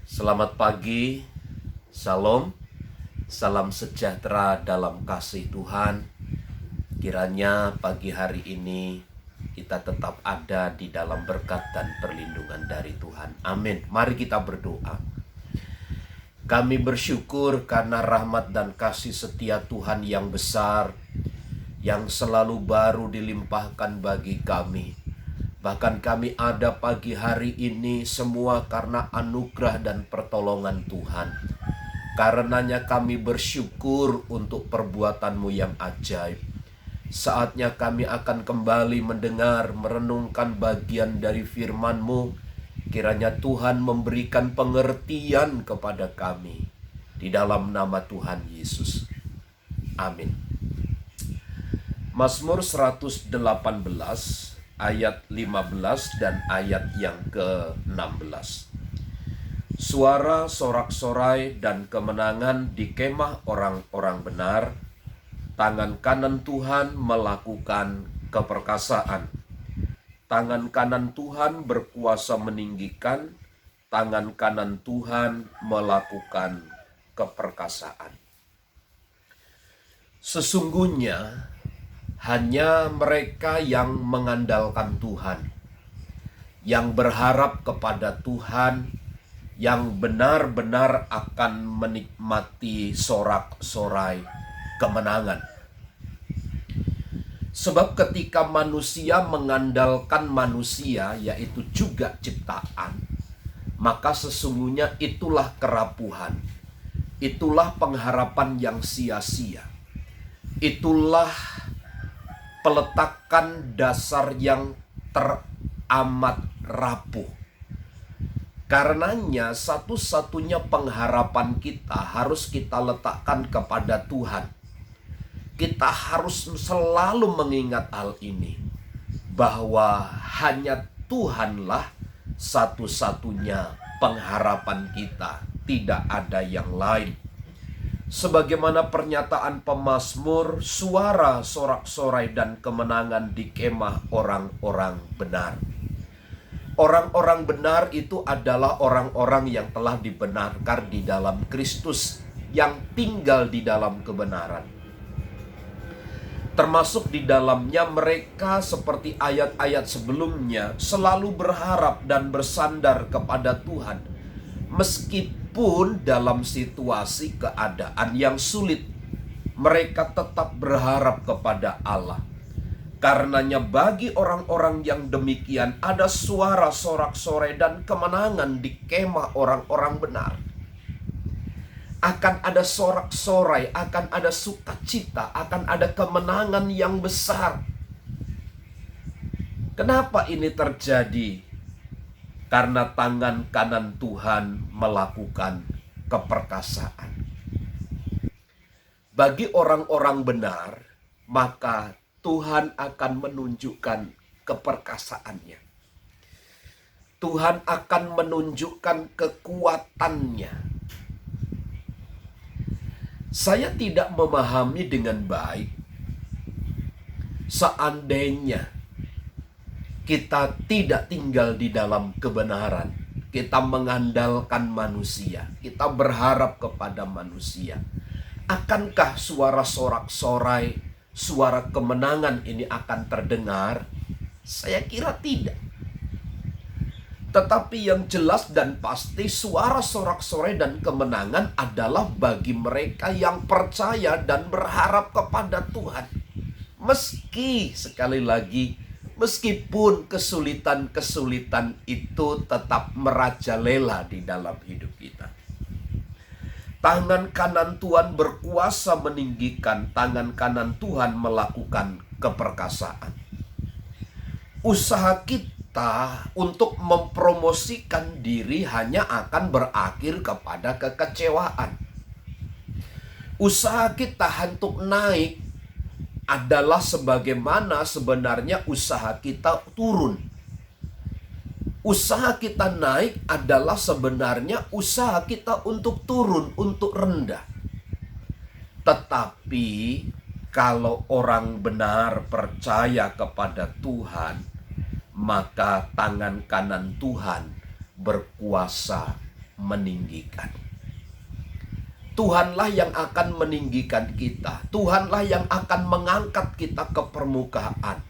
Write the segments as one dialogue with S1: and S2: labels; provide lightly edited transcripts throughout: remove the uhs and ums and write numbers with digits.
S1: Selamat pagi, Shalom, salam sejahtera dalam kasih Tuhan. Kiranya pagi hari ini kita tetap ada di dalam berkat dan perlindungan dari Tuhan. Amin. Mari kita berdoa. Kami bersyukur karena rahmat dan kasih setia Tuhan yang besar, yang selalu baru dilimpahkan bagi kami. Bahkan kami ada pagi hari ini semua karena anugerah dan pertolongan Tuhan. Karenanya kami bersyukur untuk perbuatan-Mu yang ajaib. Saatnya kami akan kembali mendengar, merenungkan bagian dari firman-Mu. Kiranya Tuhan memberikan pengertian kepada kami. Di dalam nama Tuhan Yesus. Amin. Mazmur 118 ayat 15 dan ayat yang ke-16. Suara sorak-sorai dan kemenangan di kemah orang-orang benar. Tangan kanan Tuhan melakukan keperkasaan. Tangan kanan Tuhan berkuasa meninggikan. Tangan kanan Tuhan melakukan keperkasaan. Sesungguhnya hanya mereka yang mengandalkan Tuhan, yang berharap kepada Tuhan, yang benar-benar akan menikmati sorak-sorai kemenangan. Sebab ketika manusia mengandalkan manusia, yaitu juga ciptaan, maka sesungguhnya itulah kerapuhan, itulah pengharapan yang sia-sia, itulah peletakan dasar yang teramat rapuh. Karenanya satu-satunya pengharapan kita harus kita letakkan kepada Tuhan. Kita harus selalu mengingat hal ini, bahwa hanya Tuhanlah satu-satunya pengharapan kita, tidak ada yang lain. Sebagaimana pernyataan pemazmur, suara sorak-sorai dan kemenangan di kemah orang-orang benar. Orang-orang benar itu adalah orang-orang yang telah dibenarkan di dalam Kristus, yang tinggal di dalam kebenaran. Termasuk di dalamnya mereka seperti ayat-ayat sebelumnya selalu berharap dan bersandar kepada Tuhan. Meskipun dalam situasi keadaan yang sulit, mereka tetap berharap kepada Allah. Karenanya bagi orang-orang yang demikian ada suara sorak-sorai dan kemenangan di kemah orang-orang benar. Akan ada sorak-sorai, akan ada sukacita, akan ada kemenangan yang besar. Kenapa ini terjadi? Karena tangan kanan Tuhan melakukan keperkasaan. Bagi orang-orang benar, maka Tuhan akan menunjukkan keperkasaannya. Tuhan akan menunjukkan kekuatannya. Saya tidak memahami dengan baik seandainya kita tidak tinggal di dalam kebenaran. Kita mengandalkan manusia, kita berharap kepada manusia. Akankah suara sorak-sorai, suara kemenangan ini akan terdengar? Saya kira tidak. Tetapi yang jelas dan pasti suara sorak-sorai dan kemenangan adalah bagi mereka yang percaya dan berharap kepada Tuhan. Meski sekali lagi, meskipun kesulitan-kesulitan itu tetap merajalela di dalam hidup kita. Tangan kanan Tuhan berkuasa meninggikan, tangan kanan Tuhan melakukan keperkasaan. Usaha kita untuk mempromosikan diri hanya akan berakhir kepada kekecewaan. Usaha kita untuk naik adalah sebagaimana sebenarnya usaha kita turun. Usaha kita naik adalah sebenarnya usaha kita untuk turun, untuk rendah. Tetapi kalau orang benar percaya kepada Tuhan, maka tangan kanan Tuhan berkuasa meninggikan. Tuhanlah yang akan meninggikan kita. Tuhanlah yang akan mengangkat kita ke permukaan.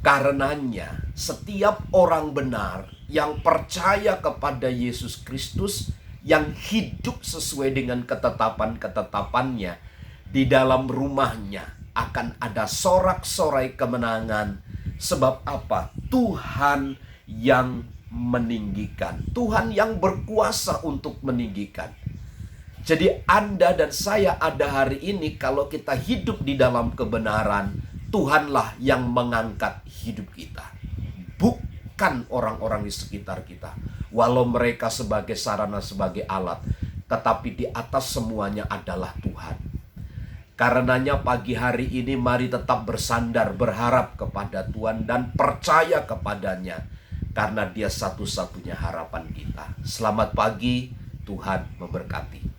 S1: Karenanya, setiap orang benar yang percaya kepada Yesus Kristus, yang hidup sesuai dengan ketetapan-ketetapannya, di dalam rumahnya akan ada sorak-sorai kemenangan. Sebab apa? Tuhan yang meninggikan. Tuhan yang berkuasa untuk meninggikan. Jadi Anda dan saya ada hari ini, kalau kita hidup di dalam kebenaran, Tuhanlah yang mengangkat hidup kita, bukan orang-orang di sekitar kita. Walau mereka sebagai sarana, sebagai alat, tetapi di atas semuanya adalah Tuhan. Karenanya pagi hari ini mari tetap bersandar, berharap kepada Tuhan dan percaya kepadanya, karena Dia satu-satunya harapan kita. Selamat pagi, Tuhan memberkati.